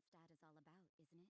Mondstadt is all about, isn't it?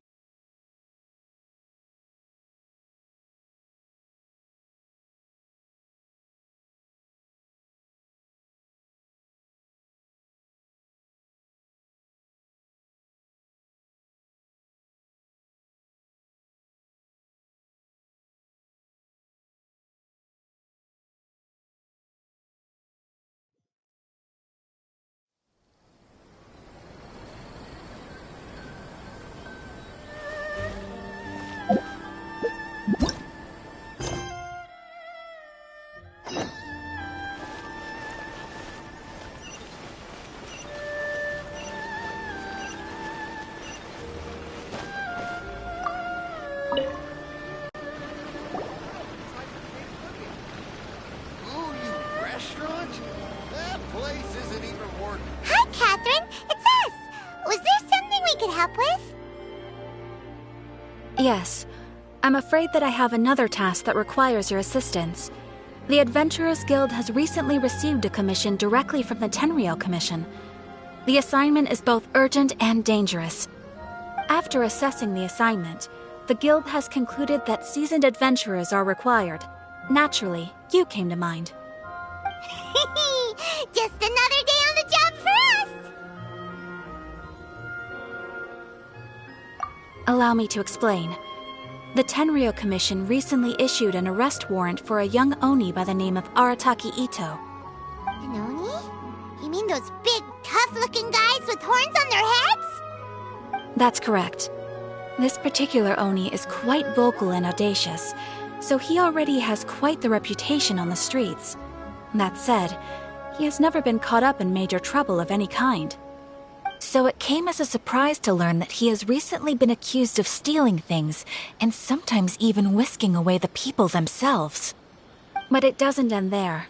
Hi, Catherine. It's us. Was there something we could help with? Yes. I'm afraid that I have another task that requires your assistance. The Adventurers Guild has recently received a commission directly from the Tenryou Commission. The assignment is both urgent and dangerous. After assessing the assignment, the Guild has concluded that seasoned adventurers are required. Naturally, you came to mind. Just another day on the job for us! Allow me to explain. The Tenryou Commission recently issued an arrest warrant for a young Oni by the name of Arataki Ito. An Oni? You mean those big, tough-looking guys with horns on their heads? That's correct. This particular Oni is quite vocal and audacious, so he already has quite the reputation on the streets. That said, he has never been caught up in major trouble of any kind. So it came as a surprise to learn that he has recently been accused of stealing things, and sometimes even whisking away the people themselves. But it doesn't end there.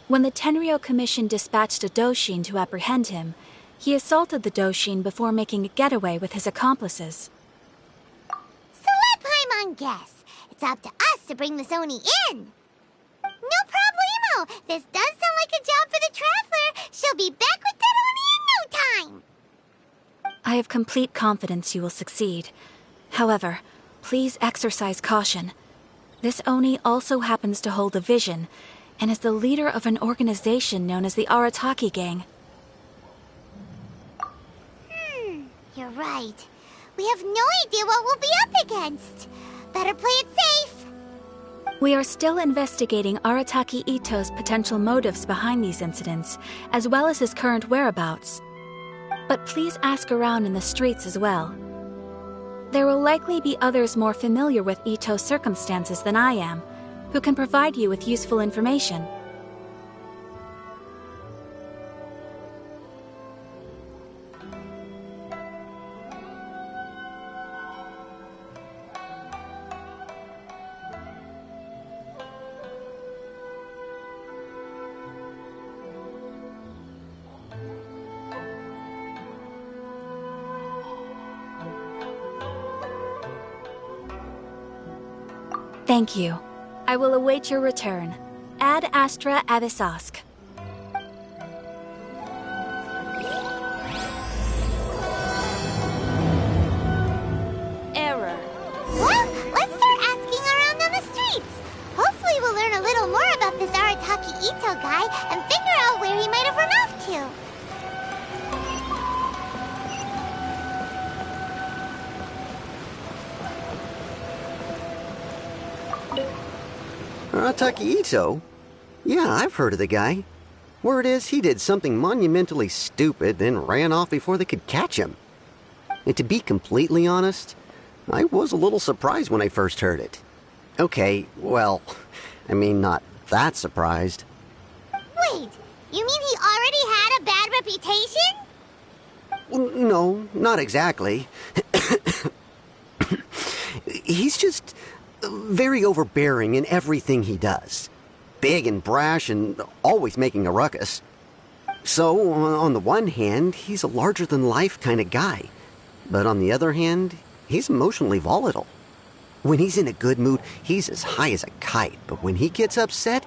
When the Tenryou Commission dispatched a Doshin to apprehend him, he assaulted the Doshin before making a getaway with his accomplices. So let Paimon guess. It's up to us to bring this Oni in. No problemo! This does sound like a job for the Traveler. She'll be back with that Oni in no time! I have complete confidence you will succeed. However, please exercise caution. This Oni also happens to hold a vision, and is the leader of an organization known as the Arataki Gang. You're right. We have no idea what we'll be up against. Better play it safe. We are still investigating Arataki Ito's potential motives behind these incidents, as well as his current whereabouts. But please ask around in the streets as well. There will likely be others more familiar with Ito's circumstances than I am, who can provide you with useful information. Thank you. I will await your return. Ad Astra Abyssosque. Error. Well, let's start asking around on the streets. Hopefully we'll learn a little more about this Arataki Ito guy and figure out where he might have run off to. Arataki Ito? Yeah, I've heard of the guy. Word is he did something monumentally stupid, then ran off before they could catch him. And to be completely honest, I was a little surprised when I first heard it. Okay, well, I mean, not that surprised. Wait, you mean he already had a bad reputation? No, not exactly. He's just very overbearing in everything he does. Big and brash and always making a ruckus. So, on the one hand, he's a larger-than-life kind of guy. But on the other hand, he's emotionally volatile. When he's in a good mood, he's as high as a kite. But when he gets upset,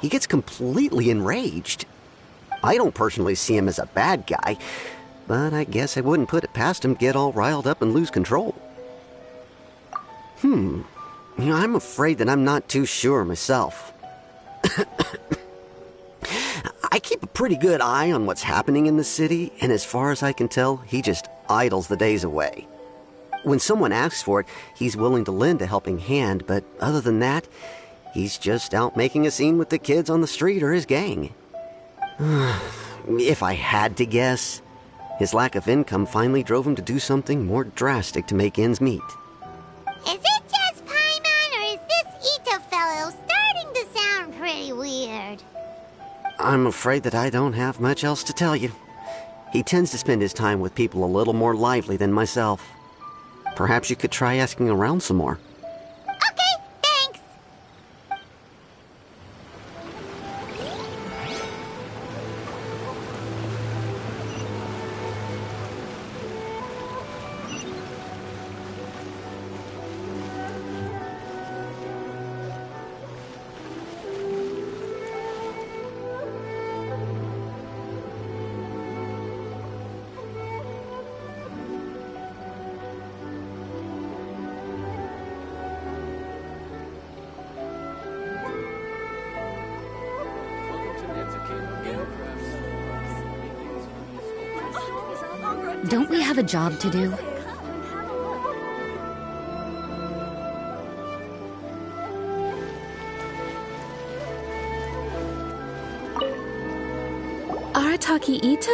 he gets completely enraged. I don't personally see him as a bad guy, but I guess I wouldn't put it past him to get all riled up and lose control. I'm afraid that I'm not too sure myself. I keep a pretty good eye on what's happening in the city, and as far as I can tell, he just idles the days away. When someone asks for it, he's willing to lend a helping hand, but other than that, he's just out making a scene with the kids on the street or his gang. If I had to guess, his lack of income finally drove him to do something more drastic to make ends meet. Is it just Paimon, or is this Ito fellow starting to sound pretty weird? I'm afraid that I don't have much else to tell you. He tends to spend his time with people a little more lively than myself. Perhaps you could try asking around some more. Okay, thanks. Don't we have a job to do? Arataki Ito?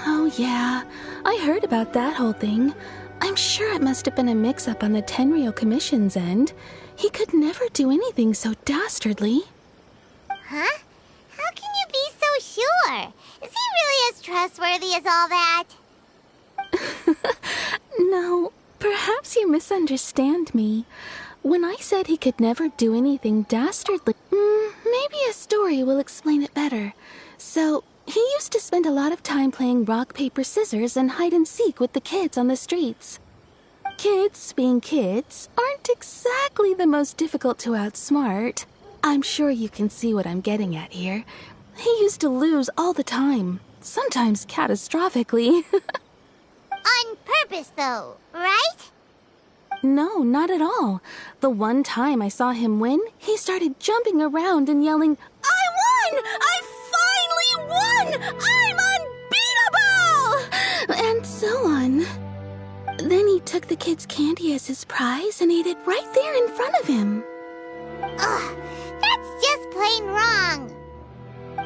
Oh yeah. I heard about that whole thing. I'm sure it must have been a mix-up on the Tenryou Commission's end. He could never do anything so dastardly. Huh? How can you be so sure? Is he really as trustworthy as all that? No, perhaps you misunderstand me. When I said he could never do anything dastardly, maybe a story will explain it better. So, he used to spend a lot of time playing rock, paper, scissors and hide and seek with the kids on the streets. Kids, being kids, aren't exactly the most difficult to outsmart. I'm sure you can see what I'm getting at here. He used to lose all the time, sometimes catastrophically. On purpose, though, right? No, not at all. The one time I saw him win, he started jumping around and yelling, "I won! I finally won! I'm unbeatable!" And so on. Then he took the kid's candy as his prize and ate it right there in front of him. Ugh, that's just plain wrong.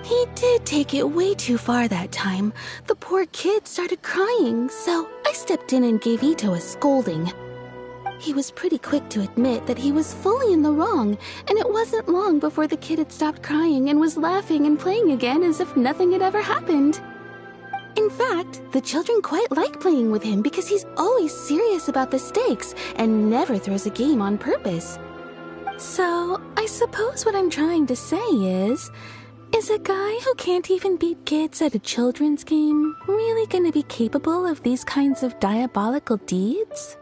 He did take it way too far that time. The poor kid started crying, so I stepped in and gave Ito a scolding. He was pretty quick to admit that he was fully in the wrong, and it wasn't long before the kid had stopped crying and was laughing and playing again as if nothing had ever happened. In fact, the children quite like playing with him because he's always serious about the stakes and never throws a game on purpose. So, I suppose what I'm trying to say is a guy who can't even beat kids at a children's game really gonna be capable of these kinds of diabolical deeds?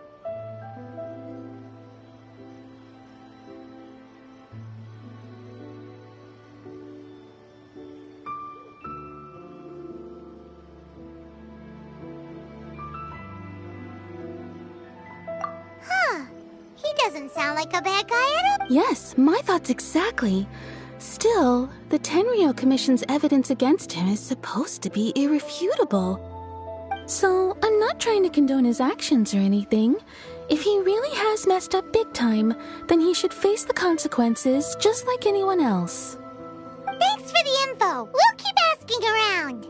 He doesn't sound like a bad guy at all. Yes, my thoughts exactly. Still, the Tenryou Commission's evidence against him is supposed to be irrefutable. So, I'm not trying to condone his actions or anything. If he really has messed up big time, then he should face the consequences just like anyone else. Thanks for the info. We'll keep asking around.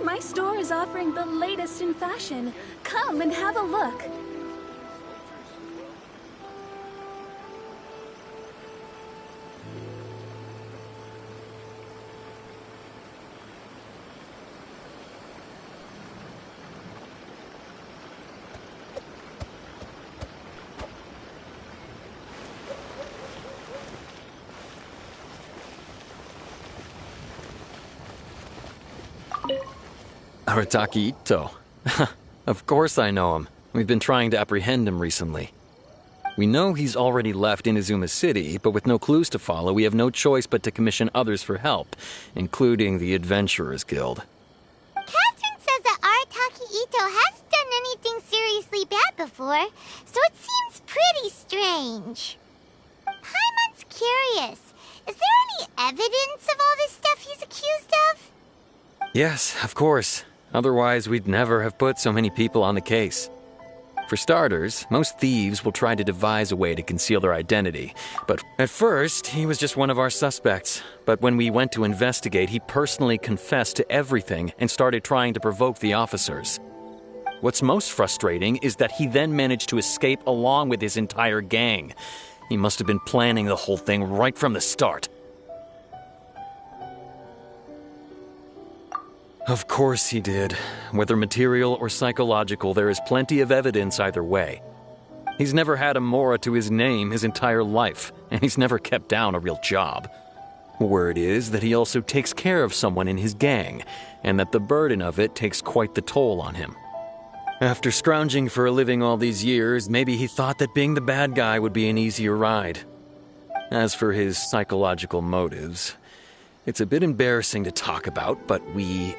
My store is offering the latest in fashion. Come and have a look. Arataki Ito. Of course I know him. We've been trying to apprehend him recently. We know he's already left Inazuma City, but with no clues to follow, we have no choice but to commission others for help, including the Adventurers Guild. Catherine says that Arataki Ito hasn't done anything seriously bad before, so it seems pretty strange. Paimon's curious. Is there any evidence of all this stuff he's accused of? Yes, of course. Otherwise, we'd never have put so many people on the case. For starters, most thieves will try to devise a way to conceal their identity. But at first, he was just one of our suspects. But when we went to investigate, he personally confessed to everything and started trying to provoke the officers. What's most frustrating is that he then managed to escape along with his entire gang. He must have been planning the whole thing right from the start. Of course he did. Whether material or psychological, there is plenty of evidence either way. He's never had a Mora to his name his entire life, and he's never kept down a real job. Word is that he also takes care of someone in his gang, and that the burden of it takes quite the toll on him. After scrounging for a living all these years, maybe he thought that being the bad guy would be an easier ride. As for his psychological motives, it's a bit embarrassing to talk about, but we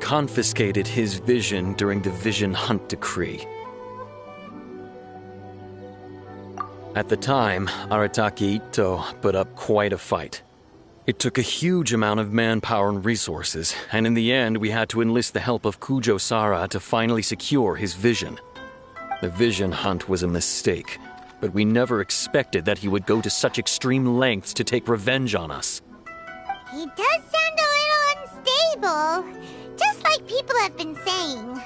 confiscated his vision during the Vision Hunt Decree. At the time, Arataki Ito put up quite a fight. It took a huge amount of manpower and resources, and in the end we had to enlist the help of Kujo Sara to finally secure his vision. The Vision Hunt was a mistake, but we never expected that he would go to such extreme lengths to take revenge on us. He does sound a little unstable, just like people have been saying.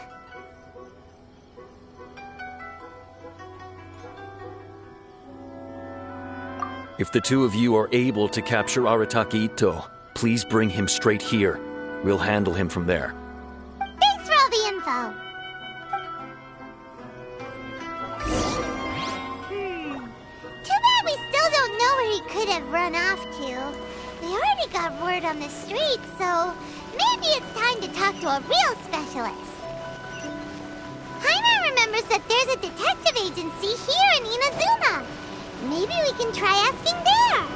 If the two of you are able to capture Arataki Ito, please bring him straight here. We'll handle him from there. Thanks for all the info. Too bad we still don't know where he could have run off to. We already got word on the street, so maybe it's time to talk to a real specialist. Jaime remembers that there's a detective agency here in Inazuma. Maybe we can try asking there.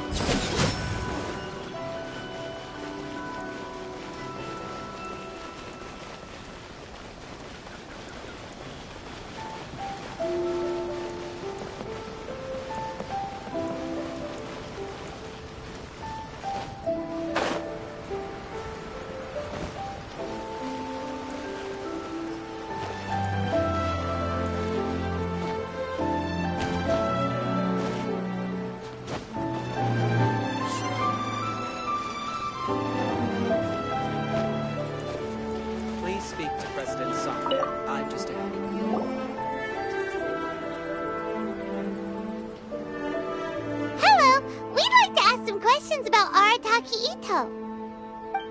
About Arataki Ito.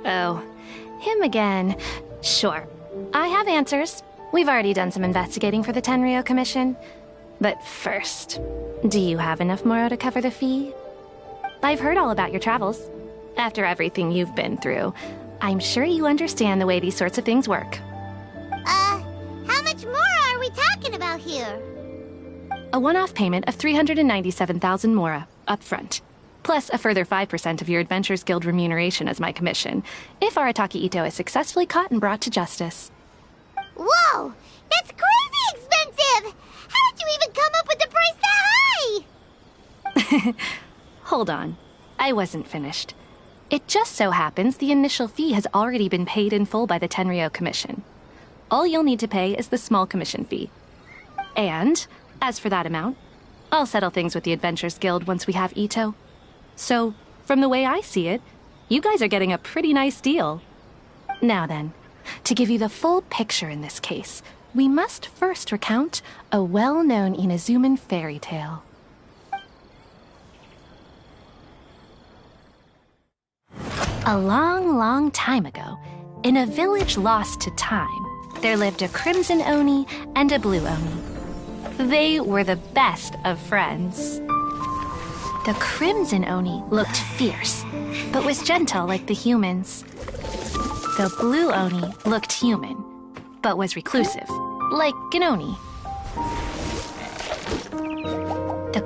Oh, him again. Sure. I have answers. We've already done some investigating for the Tenryou Commission. But first, do you have enough Moro to cover the fee? I've heard all about your travels. After everything you've been through, I'm sure you understand the way these sorts of things work. How much more are we talking about here? A one-off payment of 397,000 Mora, up front. Plus a further 5% of your Adventurers Guild remuneration as my commission, if Arataki Ito is successfully caught and brought to justice. Whoa! That's crazy expensive! How did you even come up with the price that high? Hold on. I wasn't finished. It just so happens the initial fee has already been paid in full by the Tenryou Commission. All you'll need to pay is the small commission fee. And, as for that amount, I'll settle things with the Adventurers Guild once we have Ito. So, from the way I see it, you guys are getting a pretty nice deal. Now then, to give you the full picture in this case, we must first recount a well-known Inazuman fairy tale. A long, long time ago, in a village lost to time, there lived a crimson Oni and a blue Oni. They were the best of friends. The crimson Oni looked fierce, but was gentle like the humans. The blue Oni looked human, but was reclusive, like an Oni.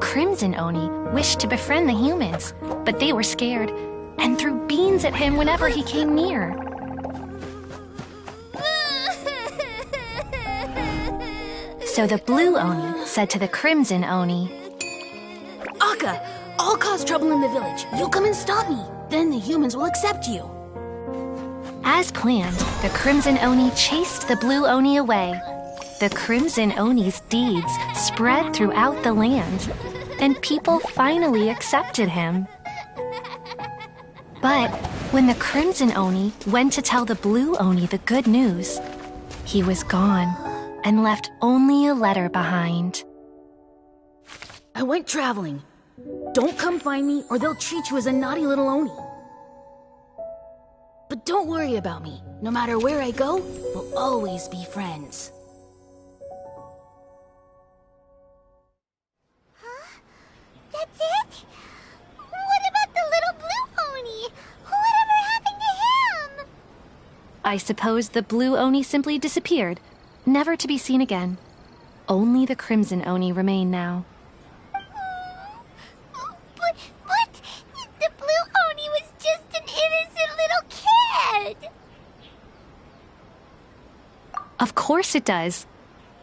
Crimson Oni wished to befriend the humans, but they were scared and threw beans at him whenever he came near. So the Blue Oni said to the Crimson Oni, Akka, I'll cause trouble in the village. You come and stop me. Then the humans will accept you. As planned, the Crimson Oni chased the Blue Oni away. The Crimson Oni's deeds spread throughout the land, and people finally accepted him. But when the Crimson Oni went to tell the Blue Oni the good news, he was gone and left only a letter behind. I went traveling. Don't come find me or they'll treat you as a naughty little Oni. But don't worry about me. No matter where I go, we'll always be friends. That's it? What about the little Blue Oni? Whatever happened to him? I suppose the Blue Oni simply disappeared, never to be seen again. Only the Crimson Oni remain now. But the Blue Oni was just an innocent little kid. Of course it does.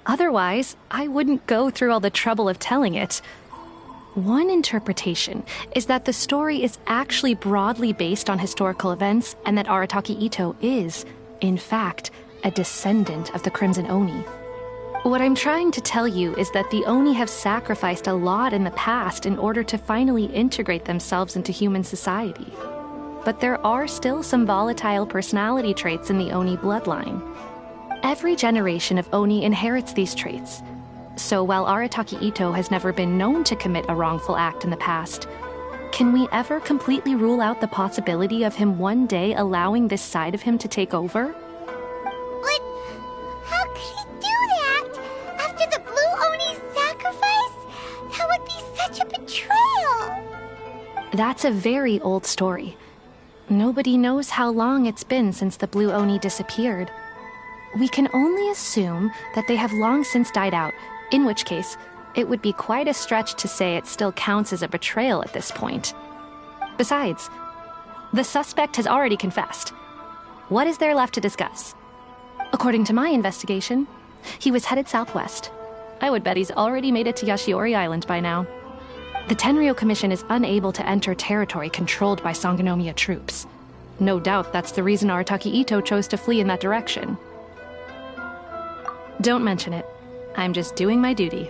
Otherwise, I wouldn't go through all the trouble of telling it. One interpretation is that the story is actually broadly based on historical events and that Arataki Itto is, in fact, a descendant of the Crimson Oni. What I'm trying to tell you is that the Oni have sacrificed a lot in the past in order to finally integrate themselves into human society. But there are still some volatile personality traits in the Oni bloodline. Every generation of Oni inherits these traits. So while Arataki Itto has never been known to commit a wrongful act in the past, can we ever completely rule out the possibility of him one day allowing this side of him to take over? But how could he do that? After the Blue Oni's sacrifice? That would be such a betrayal. That's a very old story. Nobody knows how long it's been since the Blue Oni disappeared. We can only assume that they have long since died out, in which case, it would be quite a stretch to say it still counts as a betrayal at this point. Besides, the suspect has already confessed. What is there left to discuss? According to my investigation, he was headed southwest. I would bet he's already made it to Yashiori Island by now. The Tenryo Commission is unable to enter territory controlled by Sangonomiya troops. No doubt that's the reason Arataki Itto chose to flee in that direction. Don't mention it. I'm just doing my duty.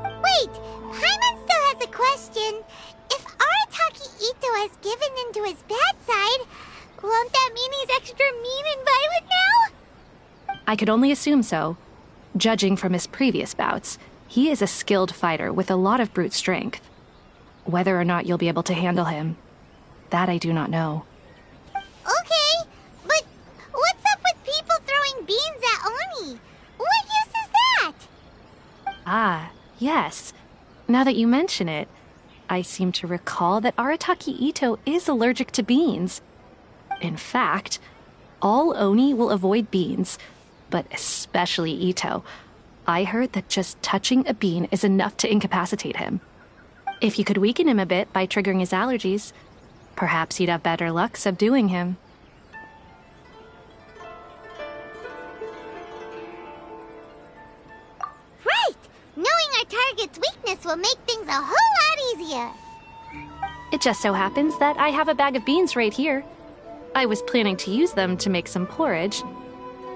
Wait, Paimon still has a question. If Arataki Itto has given into his bad side, won't that mean he's extra mean and violent now? I could only assume so. Judging from his previous bouts, he is a skilled fighter with a lot of brute strength. Whether or not you'll be able to handle him, that I do not know. Okay, but what's up with people throwing beans at Oni? What use is that? Ah, yes. Now that you mention it, I seem to recall that Arataki Itto is allergic to beans. In fact, all Oni will avoid beans, but especially Itto. I heard that just touching a bean is enough to incapacitate him. If you could weaken him a bit by triggering his allergies, perhaps you'd have better luck subduing him. Right! Knowing our target's weakness will make things a whole lot easier. It just so happens that I have a bag of beans right here. I was planning to use them to make some porridge,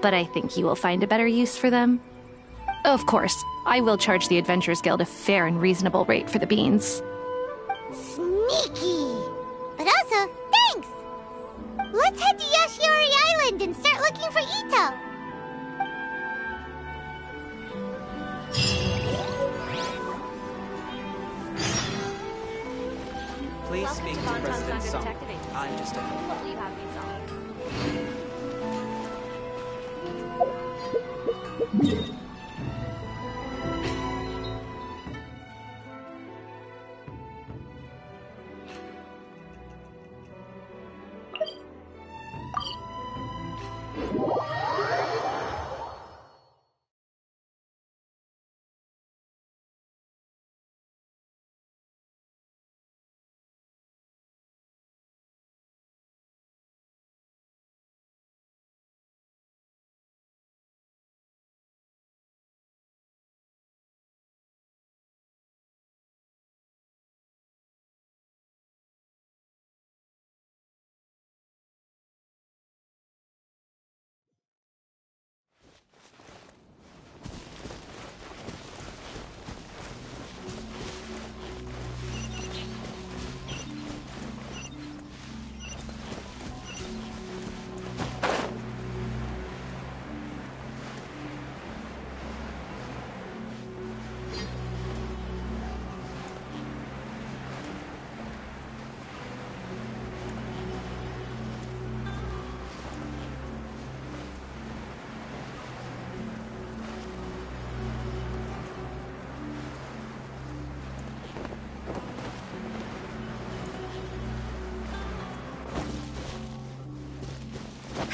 but I think you will find a better use for them. Of course, I will charge the Adventurers Guild a fair and reasonable rate for the beans. Sneaky! But also, thanks! Let's head to Yashiori Island and start looking for Itto. Please speak to President Song. I'm just a...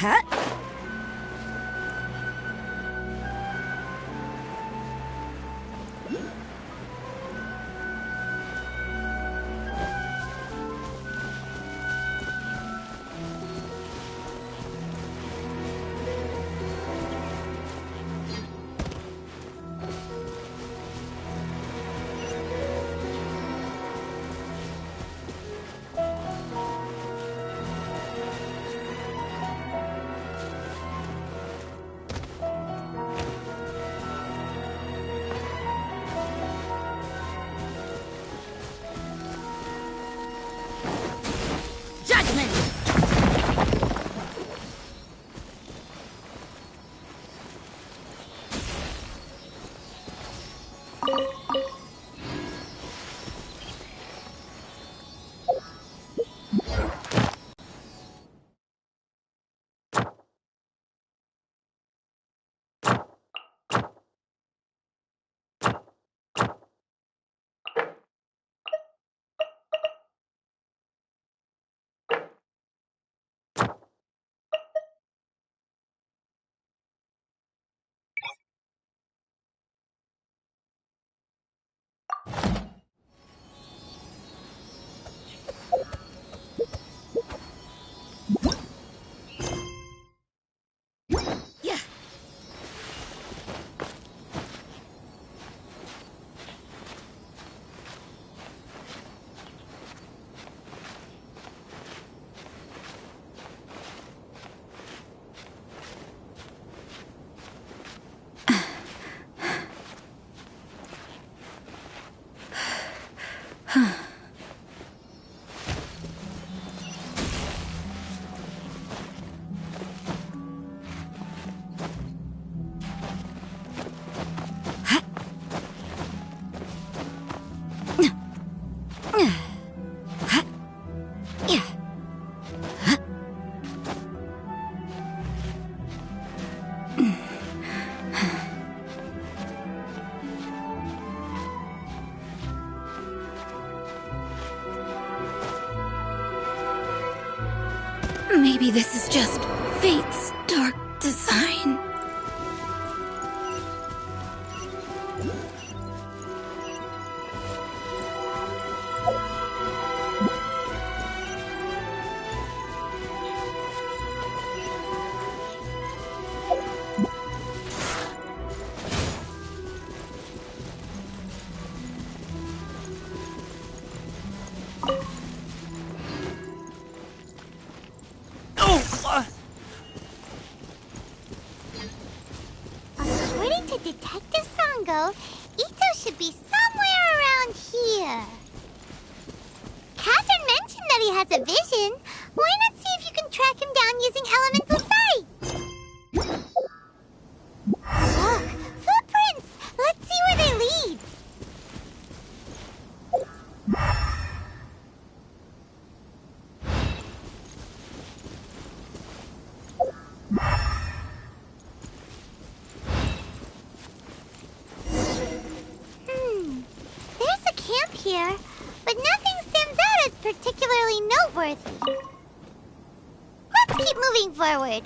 Huh? Judgment! Maybe this is just fate's dark design. According to Detective Sango, Ito should be somewhere around here. Catherine mentioned that he has a vision. Why not see if you can track him down using elemental sight? Look, footprints! Let's see where they lead. There's a camp here, but nothing stands out as particularly noteworthy. Let's keep moving forward.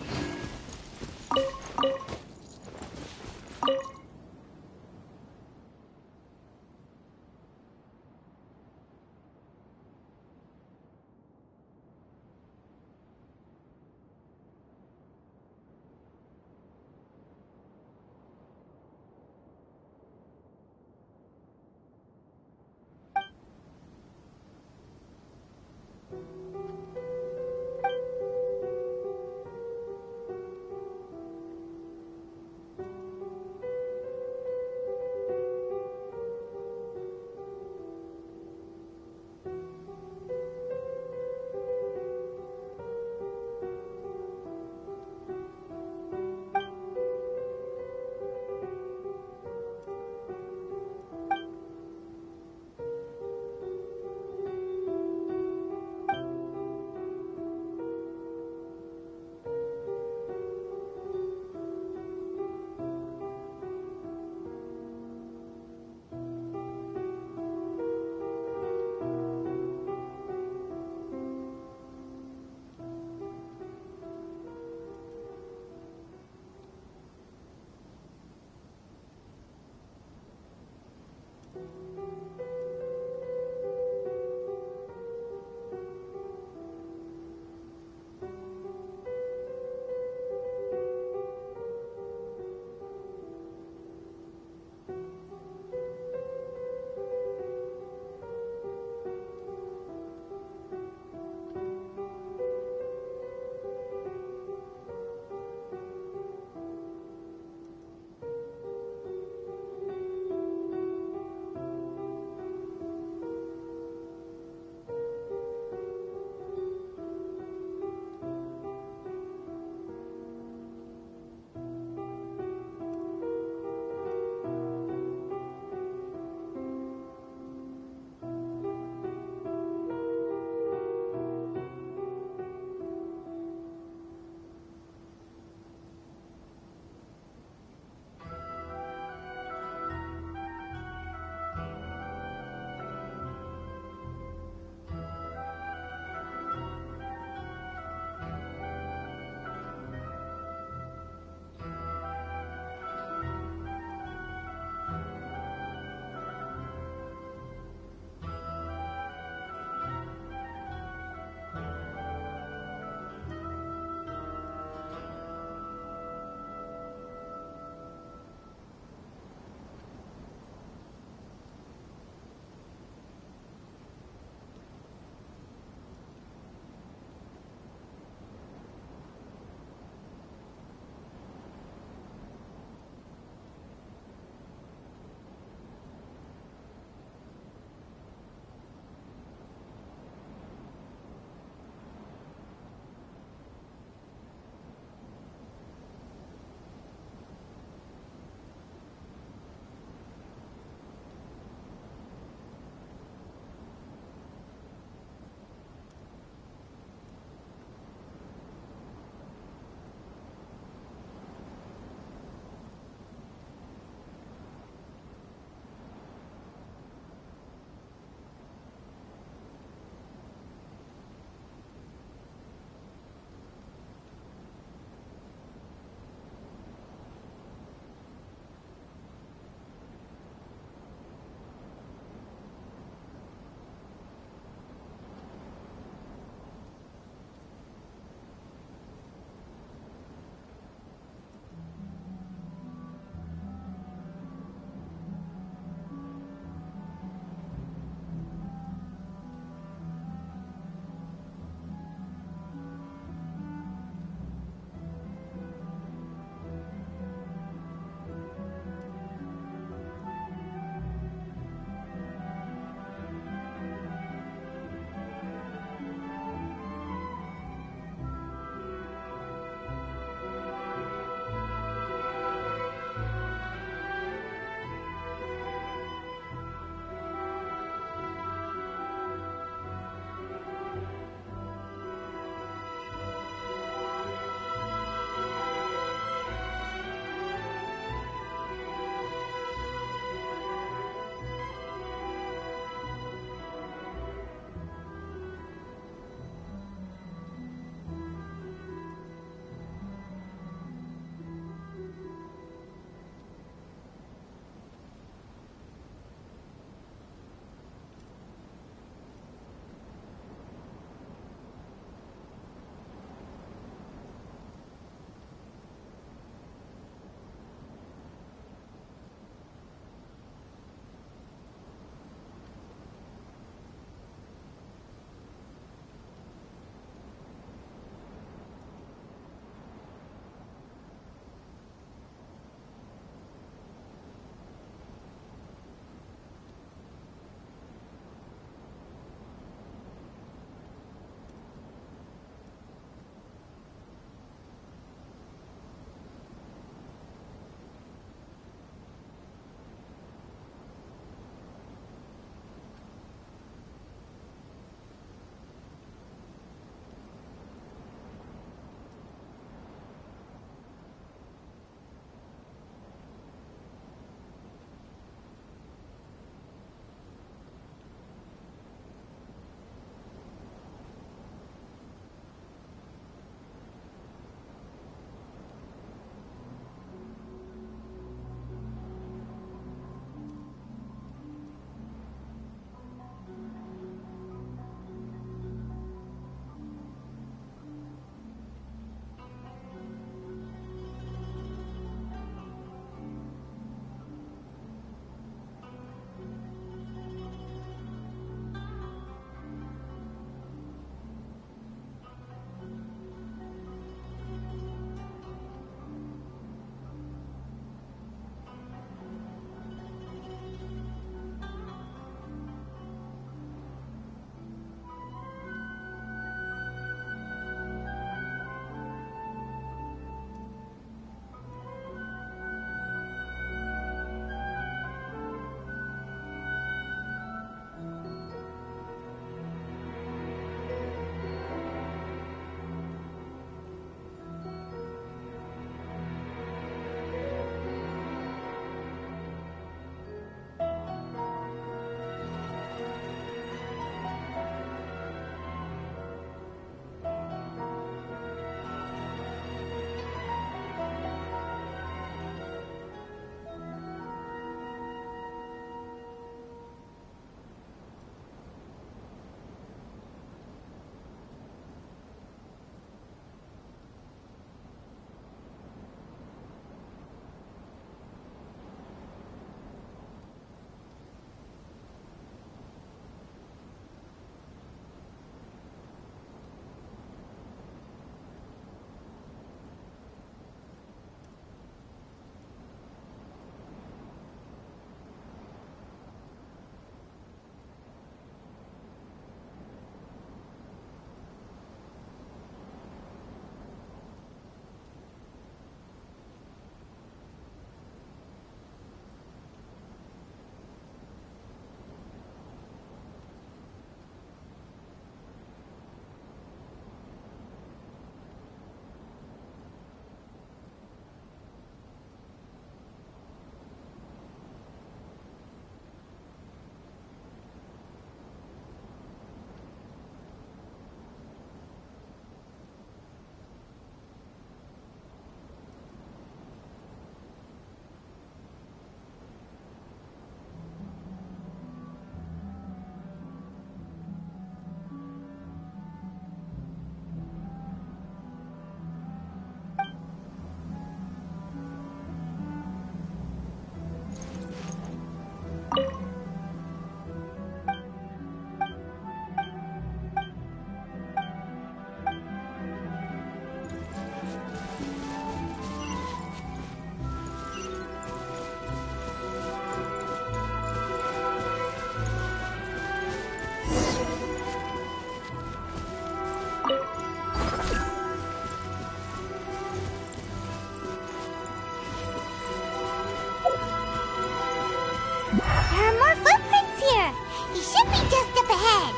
There are more footprints here. He should be just up ahead.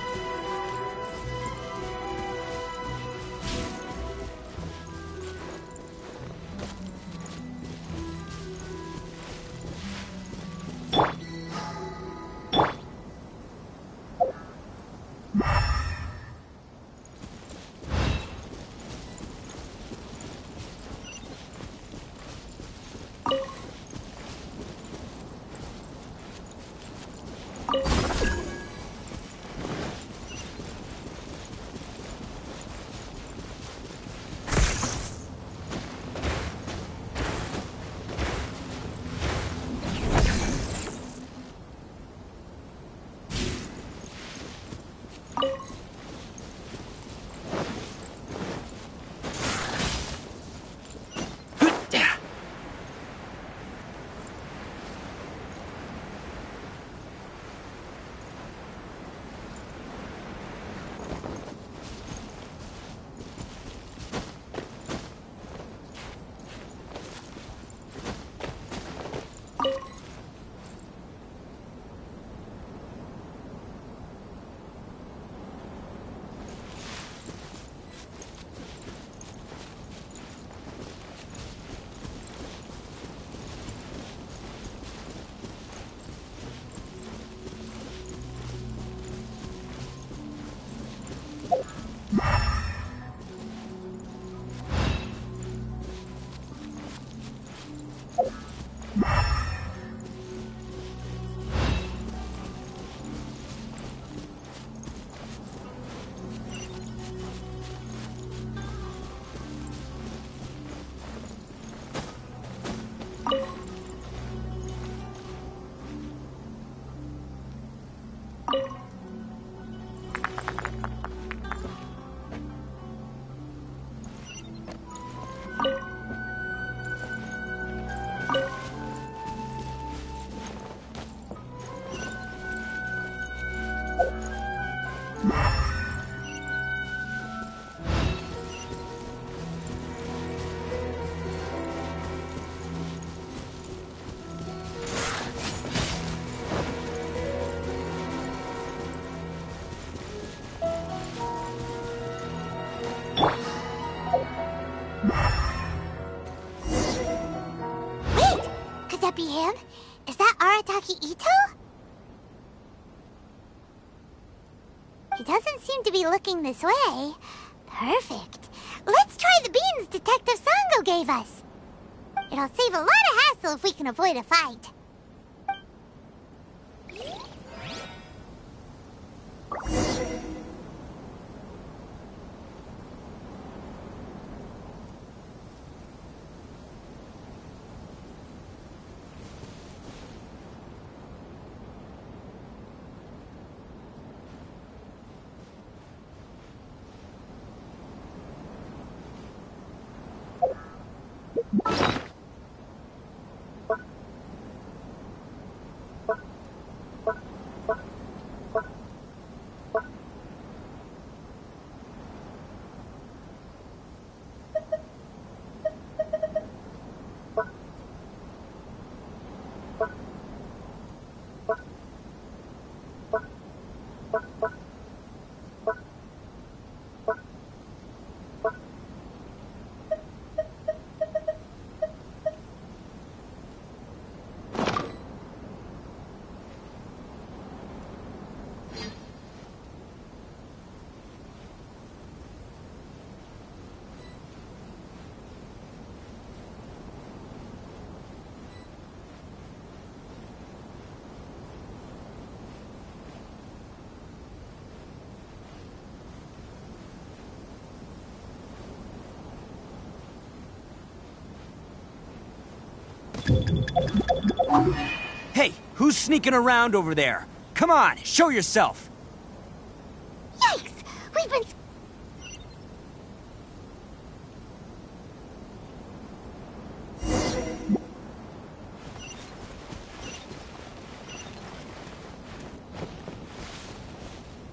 Be him? Is that Arataki Ito? He doesn't seem to be looking this way. Perfect. Let's try the beans Detective Sango gave us. It'll save a lot of hassle if we can avoid a fight. Hey, who's sneaking around over there? Come on, show yourself! Yikes! We've been...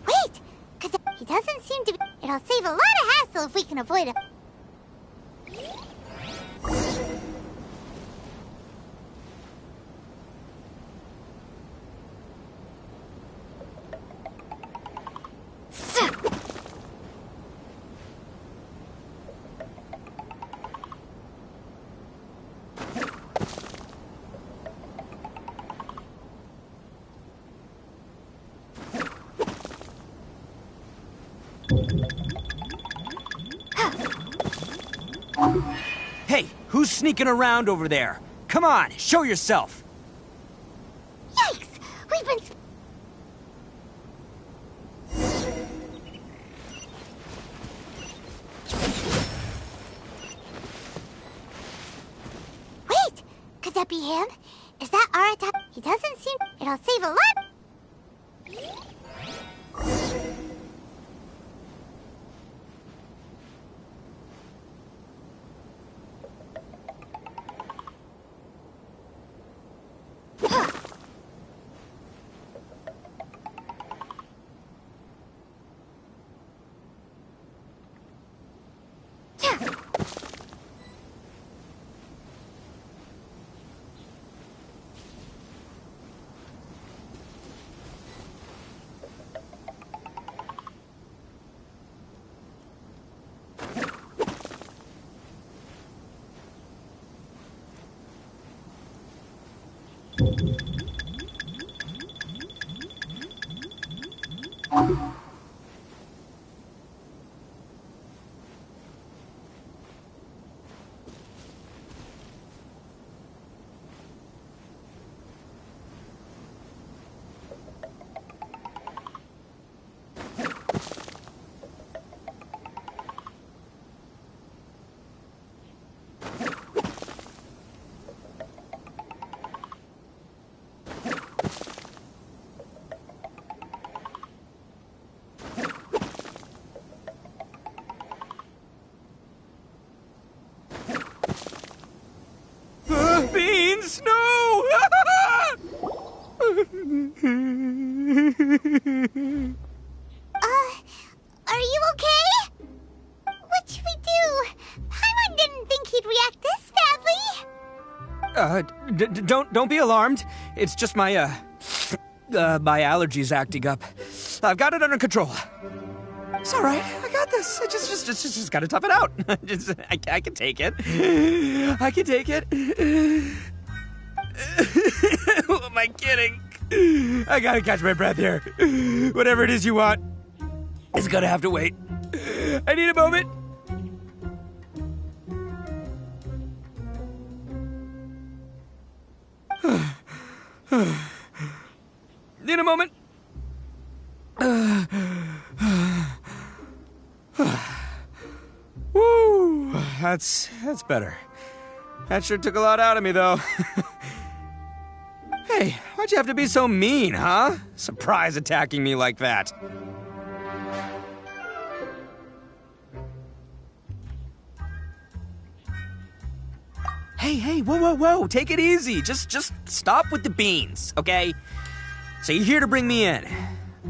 Wait! He doesn't seem to be... It'll save a lot of hassle if we can avoid it. Who's sneaking around over there? Come on, show yourself! Yikes! We've been... Wait! Could that be him? Is that Arataki? He doesn't seem... It'll save a lot... Beans, no! Are you okay? What should we do? Paimon didn't think he'd react this badly. Don't be alarmed. It's just my my allergies acting up. I've got it under control. It's all right. I got this. I just gotta tough it out. I can take it. I can take it. Who am I kidding? I gotta catch my breath here. Whatever it is you want, it's gonna have to wait. I need a moment. Need a moment. Woo! That's better. That sure took a lot out of me, though. Hey, why'd you have to be so mean, huh? Surprise attacking me like that. Hey, whoa. Take it easy. Just stop with the beans, okay? So you're here to bring me in.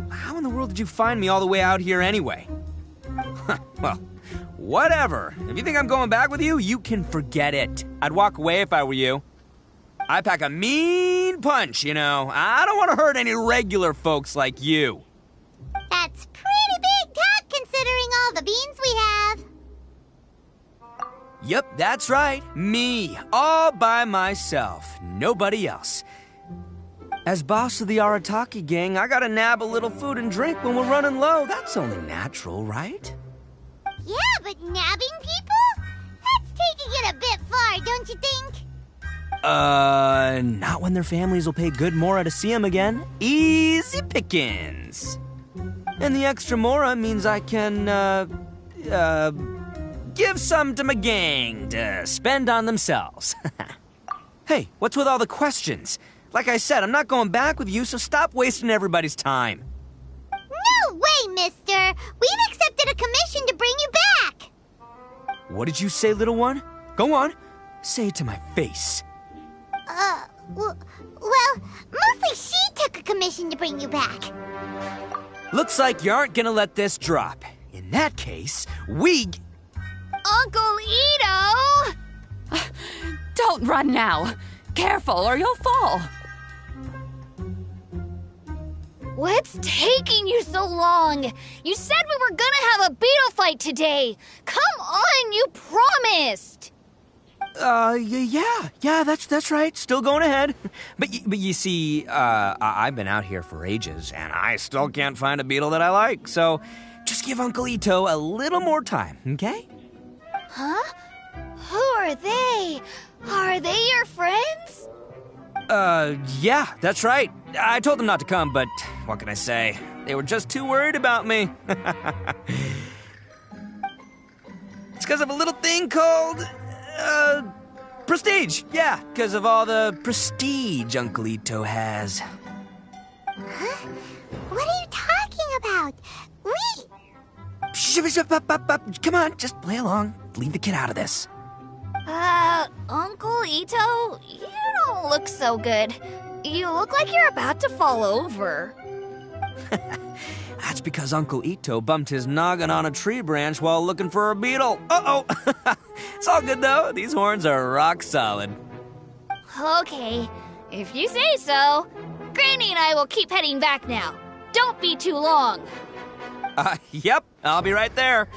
How in the world did you find me all the way out here anyway? Well, whatever. If you think I'm going back with you, you can forget it. I'd walk away if I were you. I pack a mean punch, you know. I don't want to hurt any regular folks like you. That's pretty big talk considering all the beans we have. Yep, that's right. Me, all by myself. Nobody else. As boss of the Arataki gang, I gotta nab a little food and drink when we're running low. That's only natural, right? Yeah, but nabbing people? That's taking it a bit far, don't you think? Not when their families will pay good mora to see them again. Easy pickings. And the extra mora means I can, give some to my gang to spend on themselves. Hey, what's with all the questions? Like I said, I'm not going back with you, so stop wasting everybody's time. No way, mister! We've accepted a commission to bring you back! What did you say, little one? Go on. Say it to my face. Well, mostly she took a commission to bring you back. Looks like you aren't gonna let this drop. In that case, Uncle Ito! Don't run now. Careful or you'll fall. What's taking you so long? You said we were gonna have a beetle fight today. Come on, you promised. Yeah, that's right. Still going ahead. But you see, I've been out here for ages, and I still can't find a beetle that I like. So just give Uncle Ito a little more time, okay? Huh? Who are they? Are they your friends? Yeah, that's right. I told them not to come, but what can I say? They were just too worried about me. It's because of a little thing called, prestige. Yeah, because of all the prestige Uncle Ito has. Huh? What are you talking about? Come on, just play along. Leave the kid out of this. Uncle Ito, you don't look so good. You look like you're about to fall over. That's because Uncle Ito bumped his noggin on a tree branch while looking for a beetle. Uh-oh! It's all good, though. These horns are rock solid. Okay, if you say so. Granny and I will keep heading back now. Don't be too long. Yep, I'll be right there.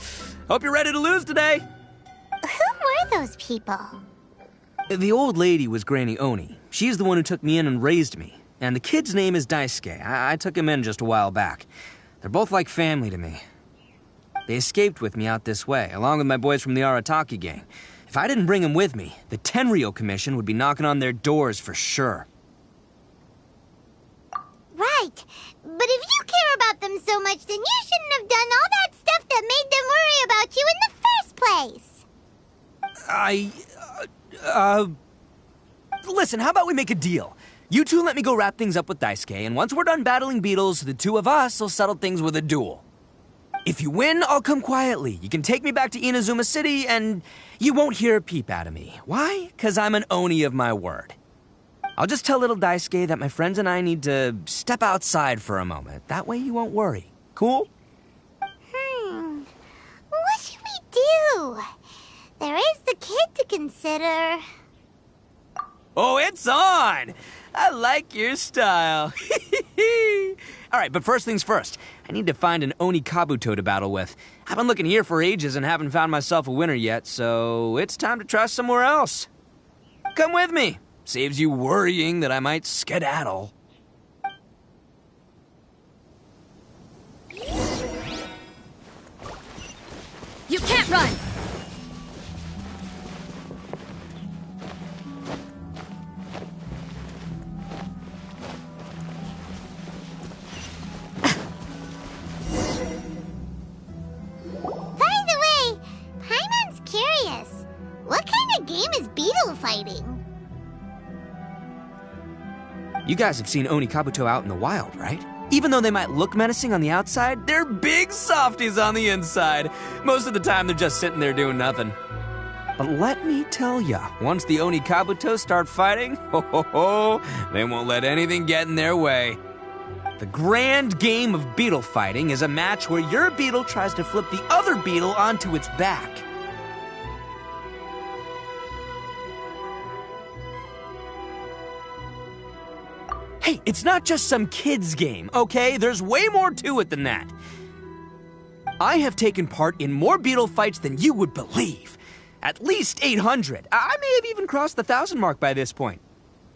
Hope you're ready to lose today. Who were those people? The old lady was Granny Oni. She's the one who took me in and raised me. And the kid's name is Daisuke. I took him in just a while back. They're both like family to me. They escaped with me out this way, along with my boys from the Arataki gang. If I didn't bring them with me, the Tenryou Commission would be knocking on their doors for sure. Right. But if you care about them so much, then you shouldn't have done all that stuff that made them worry about you in the first place. Listen, how about we make a deal? You two let me go wrap things up with Daisuke, and once we're done battling beetles, the two of us will settle things with a duel. If you win, I'll come quietly. You can take me back to Inazuma City, and you won't hear a peep out of me. Why? 'Cause I'm an Oni of my word. I'll just tell little Daisuke that my friends and I need to step outside for a moment. That way you won't worry. Cool? What should we do? There is the kid to consider. Oh, it's on! I like your style. All right, but first things first. I need to find an Oni Kabuto to battle with. I've been looking here for ages and haven't found myself a winner yet, so it's time to try somewhere else. Come with me. Saves you worrying that I might skedaddle. You can't run! By the way, Paimon's curious. What kind of game is beetle fighting? You guys have seen Oni Kabuto out in the wild, right? Even though they might look menacing on the outside, they're big softies on the inside. Most of the time, they're just sitting there doing nothing. But let me tell ya, once the Oni Kabuto start fighting, they won't let anything get in their way. The grand game of beetle fighting is a match where your beetle tries to flip the other beetle onto its back. Hey, it's not just some kid's game, okay? There's way more to it than that. I have taken part in more beetle fights than you would believe. At least 800. I may have even crossed the 1,000 mark by this point.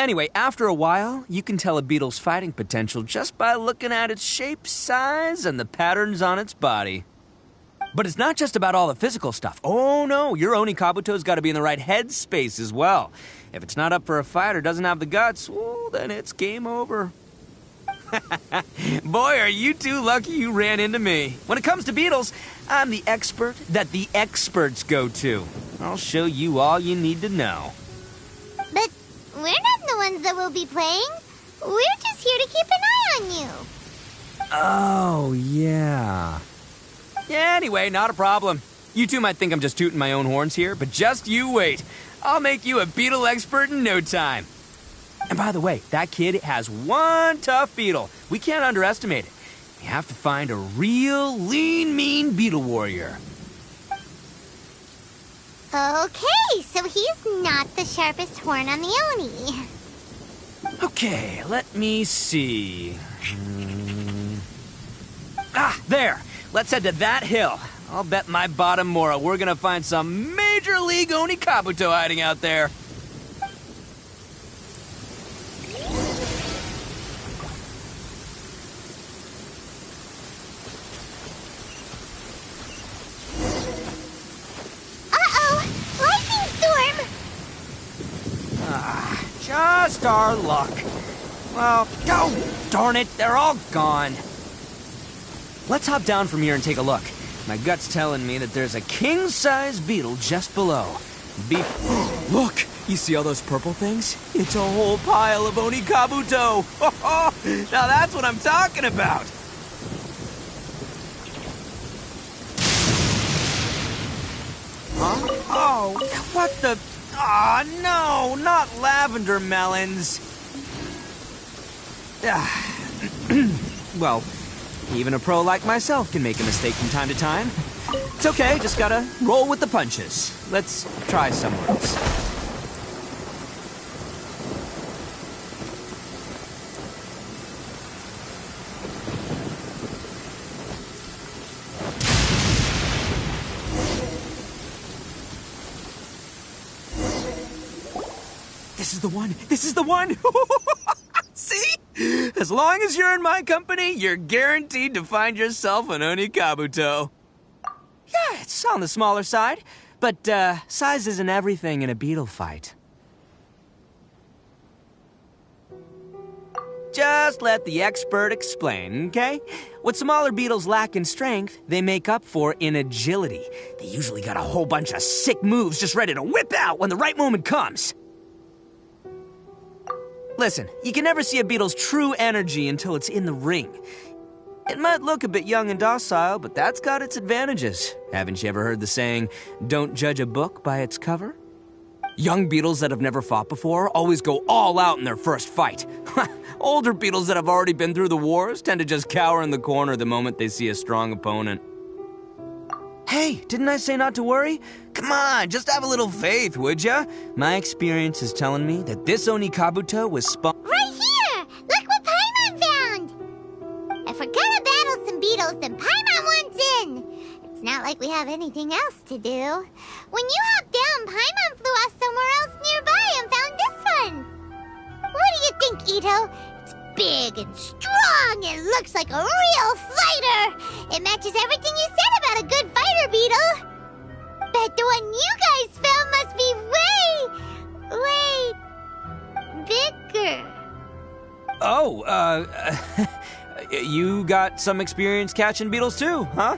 Anyway, after a while, you can tell a beetle's fighting potential just by looking at its shape, size, and the patterns on its body. But it's not just about all the physical stuff. Oh no, your Oni Kabuto's got to be in the right headspace as well. If it's not up for a fight or doesn't have the guts, well, then it's game over. Boy, are you two lucky you ran into me. When it comes to beetles, I'm the expert that the experts go to. I'll show you all you need to know. But we're not the ones that will be playing. We're just here to keep an eye on you. Oh, yeah. Yeah, anyway, not a problem. You two might think I'm just tooting my own horns here, but just you wait. I'll make you a beetle expert in no time. And by the way, that kid has one tough beetle. We can't underestimate it. We have to find a real lean, mean beetle warrior. Okay, so he's not the sharpest horn on the Oni. Okay, let me see. There. Let's head to that hill. I'll bet my bottom Mora we're gonna find some major league Oni Kabuto hiding out there. Uh-oh! Lightning just our luck. Well, oh, darn it, they're all gone. Let's hop down from here and take a look. My gut's telling me that there's a king-size beetle just below. Look! You see all those purple things? It's a whole pile of Onikabuto! Now that's what I'm talking about! Huh? Oh, what the... Aw, no! Not lavender melons! Well, even a pro like myself can make a mistake from time to time. It's okay, just gotta roll with the punches. Let's try somewhere else. This is the one! This is the one! See? As long as you're in my company, you're guaranteed to find yourself an Onikabuto. Yeah, it's on the smaller side, but size isn't everything in a beetle fight. Just let the expert explain, okay? What smaller beetles lack in strength, they make up for in agility. They usually got a whole bunch of sick moves just ready to whip out when the right moment comes. Listen, you can never see a beetle's true energy until it's in the ring. It might look a bit young and docile, but that's got its advantages. Haven't you ever heard the saying, don't judge a book by its cover? Young beetles that have never fought before always go all out in their first fight. Older beetles that have already been through the wars tend to just cower in the corner the moment they see a strong opponent. Hey, didn't I say not to worry? Come on, just have a little faith, would ya? My experience is telling me that this Onikabuto was spawned... Right here! Look what Paimon found! If we're gonna battle some beetles, then Paimon wants in! It's not like we have anything else to do. When you hopped down, Paimon flew off somewhere else nearby and found this one! What do you think, Ito? It's big and strong and looks like a real fighter! It matches everything you said about a good fighter beetle! Bet the one you guys found must be way bigger. Oh, you got some experience catching beetles too, huh?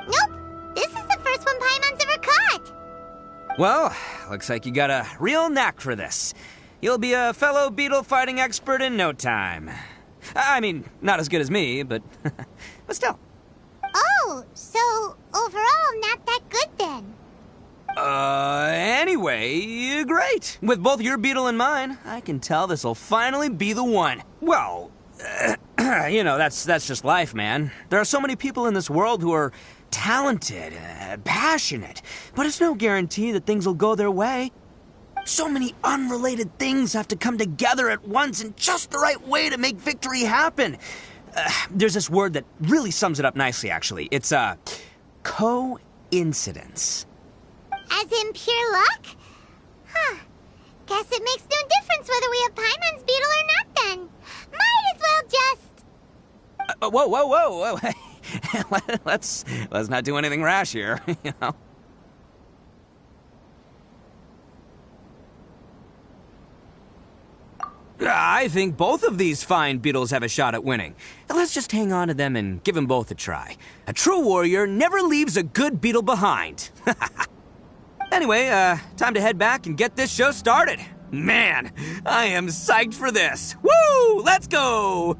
Nope. This is the first one Paimon's ever caught. Well, looks like you got a real knack for this. You'll be a fellow beetle fighting expert in no time. I mean, not as good as me, but still. Oh, so overall not that good then. Anyway, great. With both your beetle and mine, I can tell this'll finally be the one. Well, you know, that's just life, man. There are so many people in this world who are talented, passionate, but it's no guarantee that things will go their way. So many unrelated things have to come together at once in just the right way to make victory happen. There's this word that really sums it up nicely, actually. It's, coincidence. As in pure luck? Huh. Guess it makes no difference whether we have Paimon's beetle or not then. Might as well just... Whoa. Let's not do anything rash here, you know? I think both of these fine beetles have a shot at winning. Let's just hang on to them and give them both a try. A true warrior never leaves a good beetle behind. Anyway, time to head back and get this show started. Man, I am psyched for this. Woo! Let's go!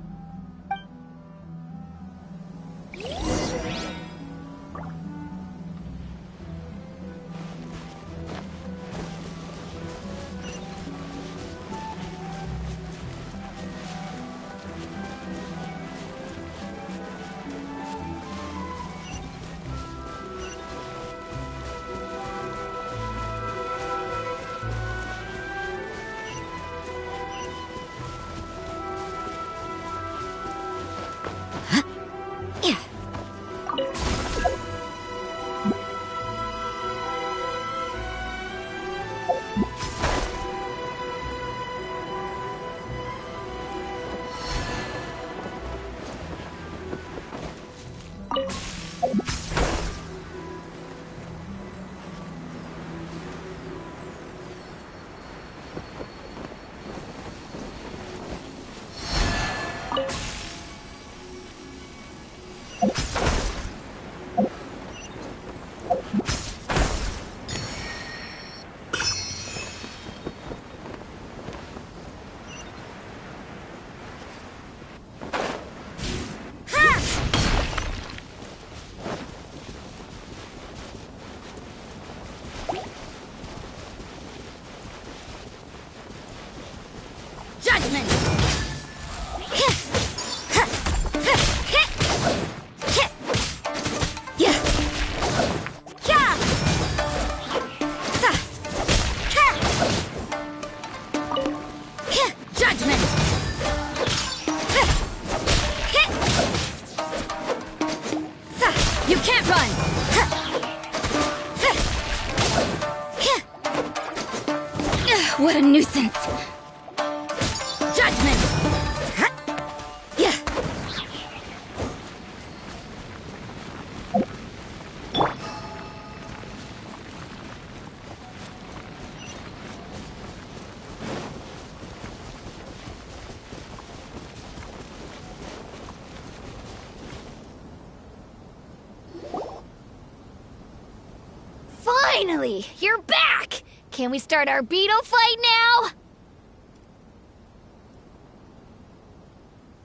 Finally! You're back! Can we start our beetle fight now?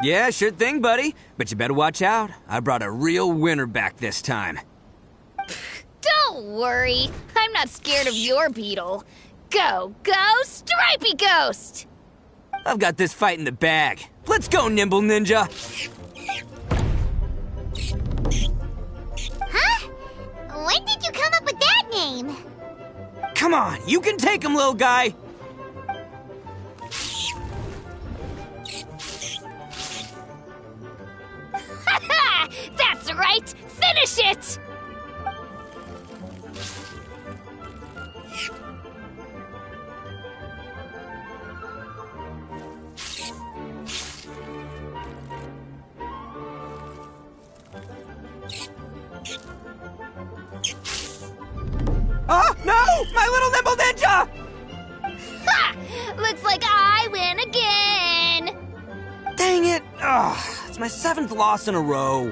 Yeah, sure thing, buddy. But you better watch out. I brought a real winner back this time. Don't worry. I'm not scared of your beetle. Go, Stripey Ghost! I've got this fight in the bag. Let's go, Nimble Ninja! Huh? When did you come up with that name? Come on, you can take him, little guy! That's right! Finish it! Oh, no! My little Nimble Ninja! Ha! Looks like I win again! Dang it! Ugh, it's my 7th loss in a row.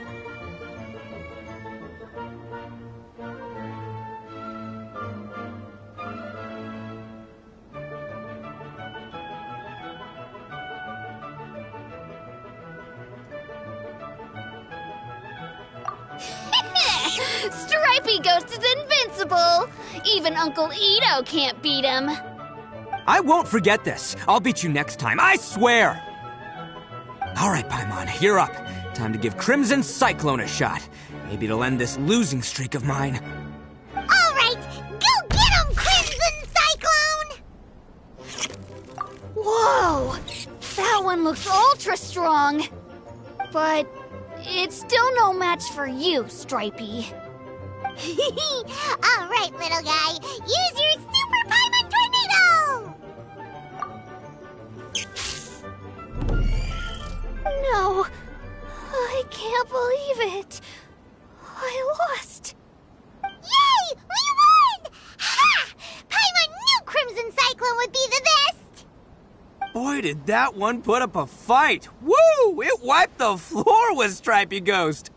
Stripey Ghost is invincible! Even Uncle Ito can't beat him. I won't forget this. I'll beat you next time, I swear! Alright, Paimon, you're up. Time to give Crimson Cyclone a shot. Maybe it'll end this losing streak of mine. Alright, go get him, Crimson Cyclone! Whoa! That one looks ultra strong. But it's still no match for you, Stripey. Alright, little guy, use your Super Paimon Tornado! No, I can't believe it. I lost. Yay! We won! Ha! Paimon knew Crimson Cyclone would be the best! Boy, did that one put up a fight. Woo! It wiped the floor with Stripey Ghost.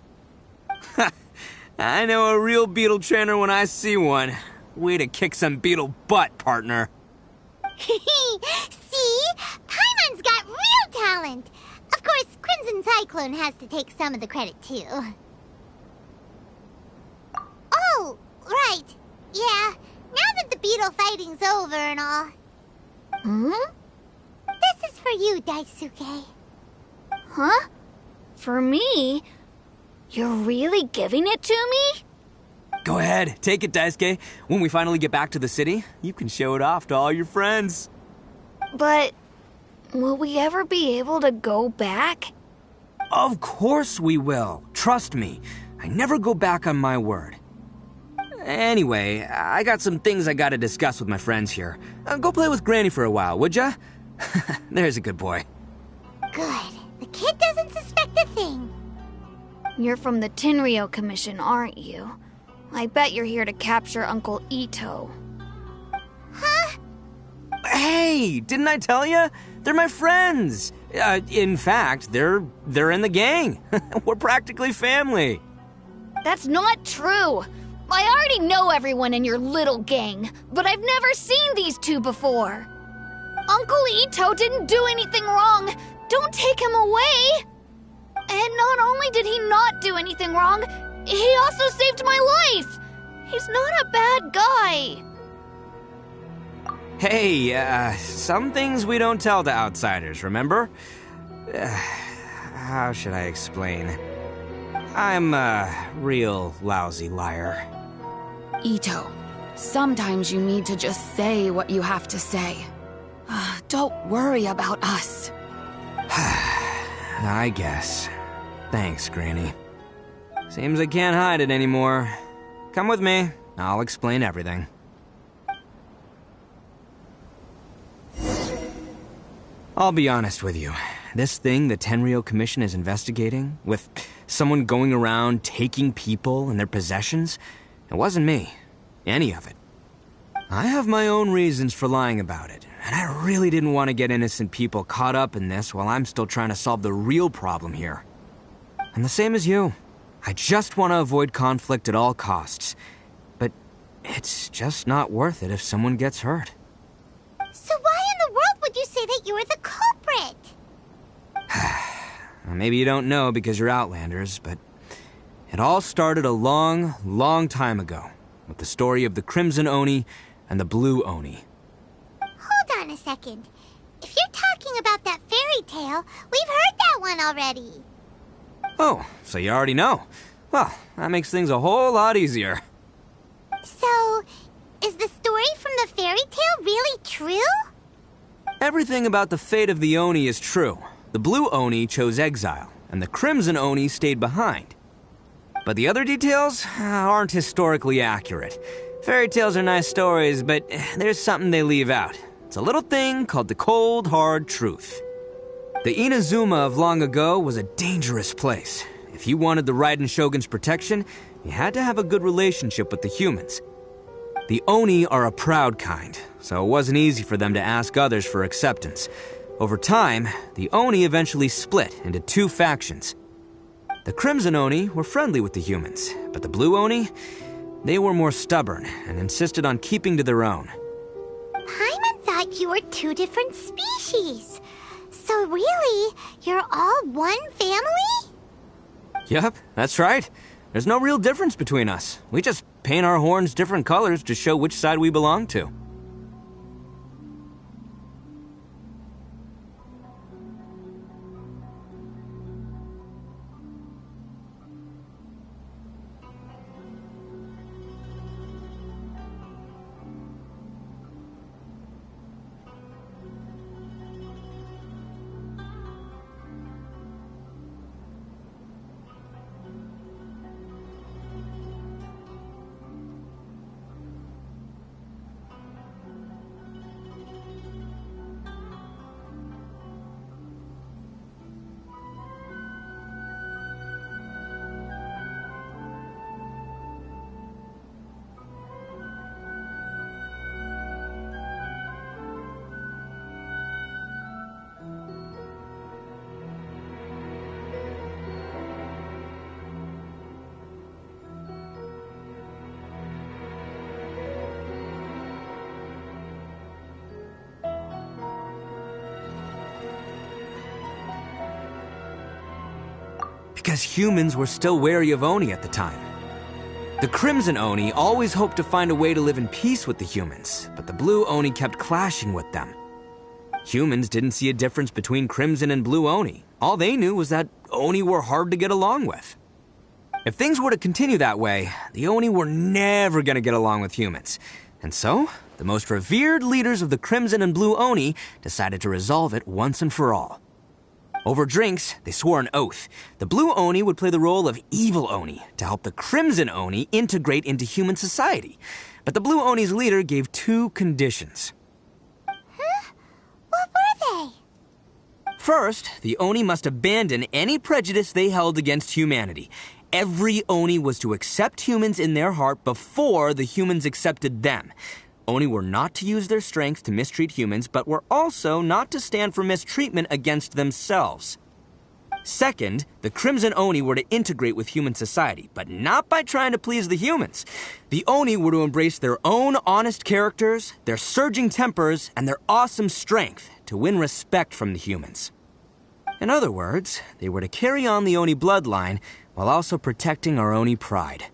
I know a real beetle trainer when I see one. Way to kick some beetle butt, partner. See? Paimon's got real talent. Of course, Crimson Cyclone has to take some of the credit, too. Oh, right. Yeah, now that the beetle fighting's over and all. Hmm? This is for you, Daisuke. Huh? For me? You're really giving it to me? Go ahead, take it, Daisuke. When we finally get back to the city, you can show it off to all your friends. But will we ever be able to go back? Of course we will. Trust me. I never go back on my word. Anyway, I got some things I gotta discuss with my friends here. Go play with Granny for a while, would ya? There's a good boy. Good. The kid doesn't suspect a thing. You're from the Tenryou Commission, aren't you? I bet you're here to capture Uncle Ito. Huh? Hey, didn't I tell ya? They're my friends. In fact, they're in the gang. We're practically family. That's not true. I already know everyone in your little gang, but I've never seen these two before. Uncle Ito didn't do anything wrong. Don't take him away. And not only did he not do anything wrong, he also saved my life. He's not a bad guy. Hey, some things we don't tell to outsiders, remember? How should I explain? I'm a real lousy liar. Ito, sometimes you need to just say what you have to say. Don't worry about us. I guess. Thanks, Granny. Seems I can't hide it anymore. Come with me. I'll explain everything. I'll be honest with you. This thing the Tenryou Commission is investigating, with someone going around taking people and their possessions, it wasn't me. Any of it. I have my own reasons for lying about it, and I really didn't want to get innocent people caught up in this while I'm still trying to solve the real problem here. I'm the same as you. I just want to avoid conflict at all costs. But it's just not worth it if someone gets hurt. So why in the world would you say that you were the culprit? Maybe you don't know because you're Outlanders, but it all started a long, long time ago with the story of the Crimson Oni and the Blue Oni. Hold on a second. If you're talking about that fairy tale, we've heard that one already. Oh, so you already know. Well, that makes things a whole lot easier. So, is the story from the fairy tale really true? Everything about the fate of the Oni is true. The Blue Oni chose exile, and the Crimson Oni stayed behind. But the other details aren't historically accurate. Fairy tales are nice stories, but there's something they leave out. It's a little thing called the cold, hard truth. The Inazuma of long ago was a dangerous place. If you wanted the Raiden Shogun's protection, you had to have a good relationship with the humans. The Oni are a proud kind, so it wasn't easy for them to ask others for acceptance. Over time, the Oni eventually split into two factions. The Crimson Oni were friendly with the humans, but the Blue Oni, they were more stubborn and insisted on keeping to their own. Paimon thought you were two different species. So really, you're all one family? Yep, that's right. There's no real difference between us. We just paint our horns different colors to show which side we belong to. Because humans were still wary of Oni at the time. The Crimson Oni always hoped to find a way to live in peace with the humans, but the Blue Oni kept clashing with them. Humans didn't see a difference between Crimson and Blue Oni. All they knew was that Oni were hard to get along with. If things were to continue that way, the Oni were never gonna get along with humans. And so, the most revered leaders of the Crimson and Blue Oni decided to resolve it once and for all. Over drinks, they swore an oath. The Blue Oni would play the role of evil Oni to help the Crimson Oni integrate into human society. But the Blue Oni's leader gave two conditions. Huh? What were they? First, the Oni must abandon any prejudice they held against humanity. Every Oni was to accept humans in their heart before the humans accepted them. Oni were not to use their strength to mistreat humans, but were also not to stand for mistreatment against themselves. Second, the Crimson Oni were to integrate with human society, but not by trying to please the humans. The Oni were to embrace their own honest characters, their surging tempers, and their awesome strength to win respect from the humans. In other words, they were to carry on the Oni bloodline while also protecting our Oni pride.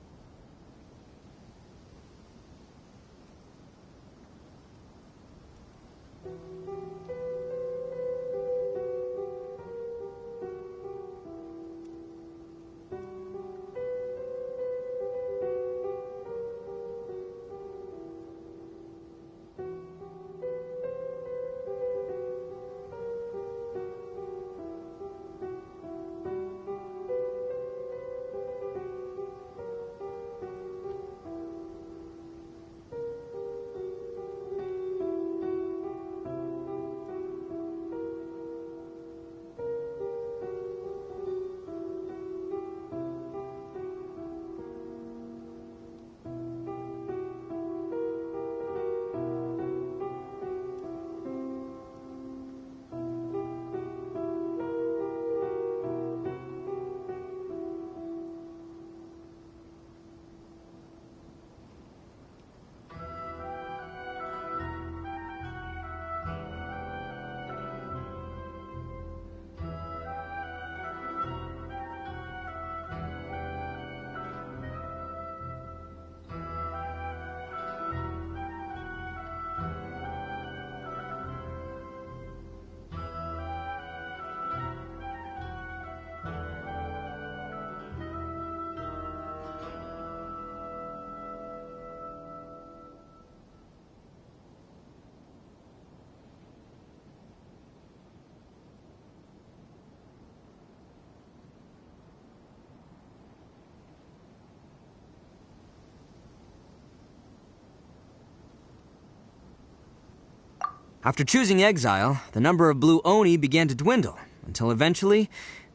After choosing exile, the number of blue Oni began to dwindle, until eventually,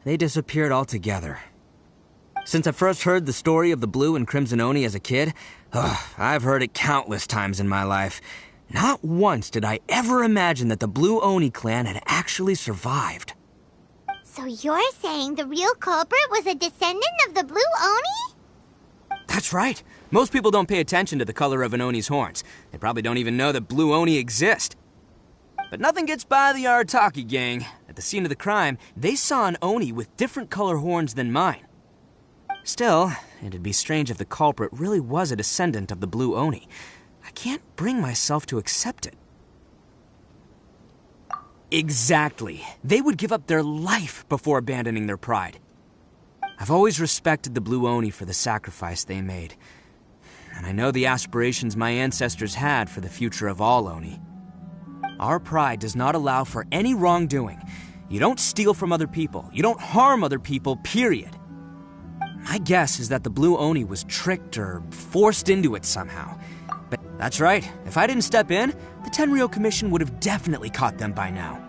they disappeared altogether. Since I first heard the story of the blue and crimson Oni as a kid, I've heard it countless times in my life. Not once did I ever imagine that the blue Oni clan had actually survived. So you're saying the real culprit was a descendant of the blue Oni? That's right. Most people don't pay attention to the color of an Oni's horns. They probably don't even know that blue Oni exist. But nothing gets by the Arataki gang. At the scene of the crime, they saw an Oni with different color horns than mine. Still, it'd be strange if the culprit really was a descendant of the blue Oni. I can't bring myself to accept it. Exactly. They would give up their life before abandoning their pride. I've always respected the blue Oni for the sacrifice they made. And I know the aspirations my ancestors had for the future of all Oni. Our pride does not allow for any wrongdoing. You don't steal from other people. You don't harm other people, period. My guess is that the blue Oni was tricked or forced into it somehow. But that's right. If I didn't step in, the Tenryou Commission would have definitely caught them by now.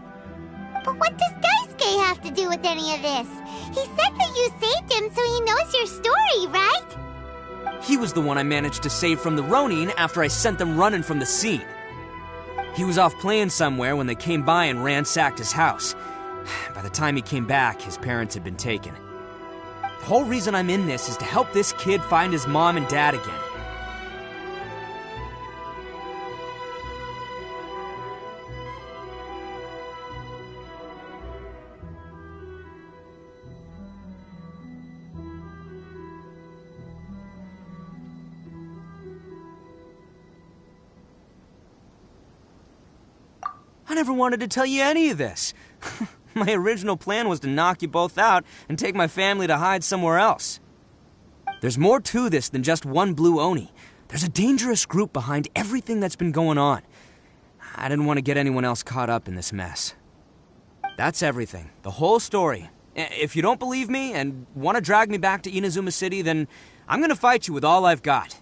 But what does Daisuke have to do with any of this? He said that you saved him so he knows your story, right? He was the one I managed to save from the Ronin after I sent them running from the scene. He was off playing somewhere when they came by and ransacked his house. By the time he came back, his parents had been taken. The whole reason I'm in this is to help this kid find his mom and dad again. I never wanted to tell you any of this. My original plan was to knock you both out and take my family to hide somewhere else. There's more to this than just one blue Oni. There's a dangerous group behind everything that's been going on. I didn't want to get anyone else caught up in this mess. That's everything. The whole story. If you don't believe me and want to drag me back to Inazuma City, then I'm going to fight you with all I've got.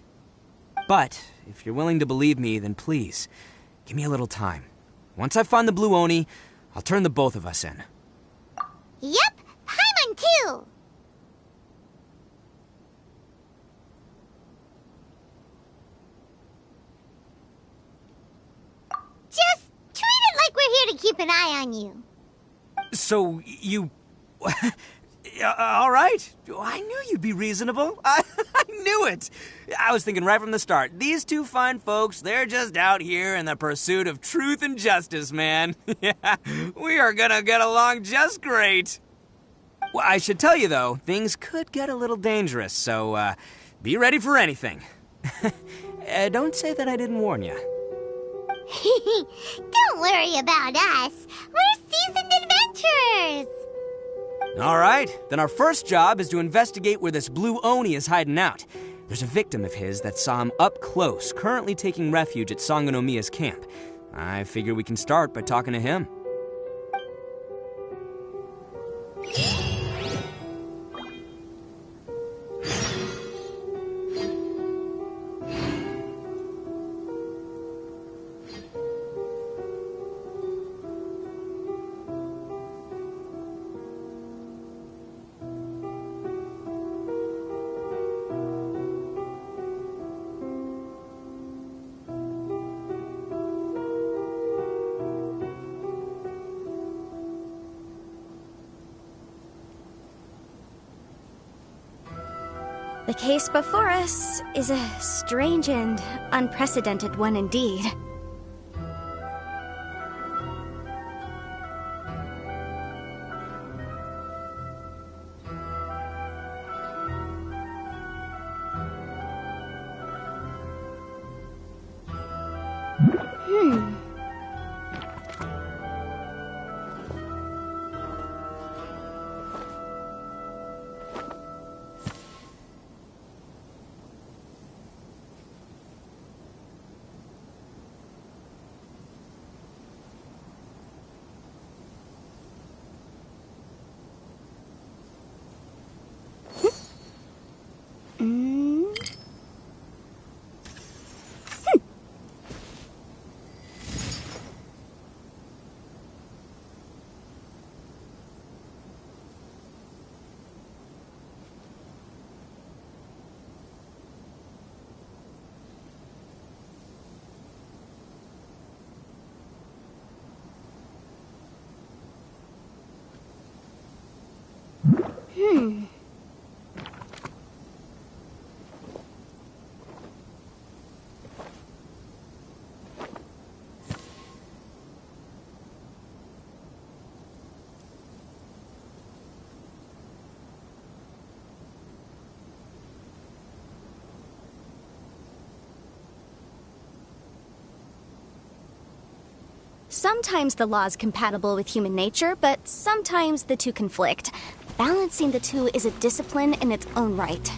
But if you're willing to believe me, then please, give me a little time. Once I find the blue Oni, I'll turn the both of us in. Yep, Paimon too! Just treat it like we're here to keep an eye on you. So, you... all right. I knew you'd be reasonable. I knew it. I was thinking right from the start, these two fine folks, they're just out here in the pursuit of truth and justice, man. Yeah, we are gonna get along just great. Well, I should tell you, though, things could get a little dangerous, so be ready for anything. Don't say that I didn't warn you. Don't worry about us. We're seasoned adventurers. All right, then our first job is to investigate where this blue Oni is hiding out. There's a victim of his that saw him up close, currently taking refuge at Sangonomiya's camp. I figure we can start by talking to him. The case before us is a strange and unprecedented one indeed. Sometimes the law is compatible with human nature, but sometimes the two conflict. Balancing the two is a discipline in its own right.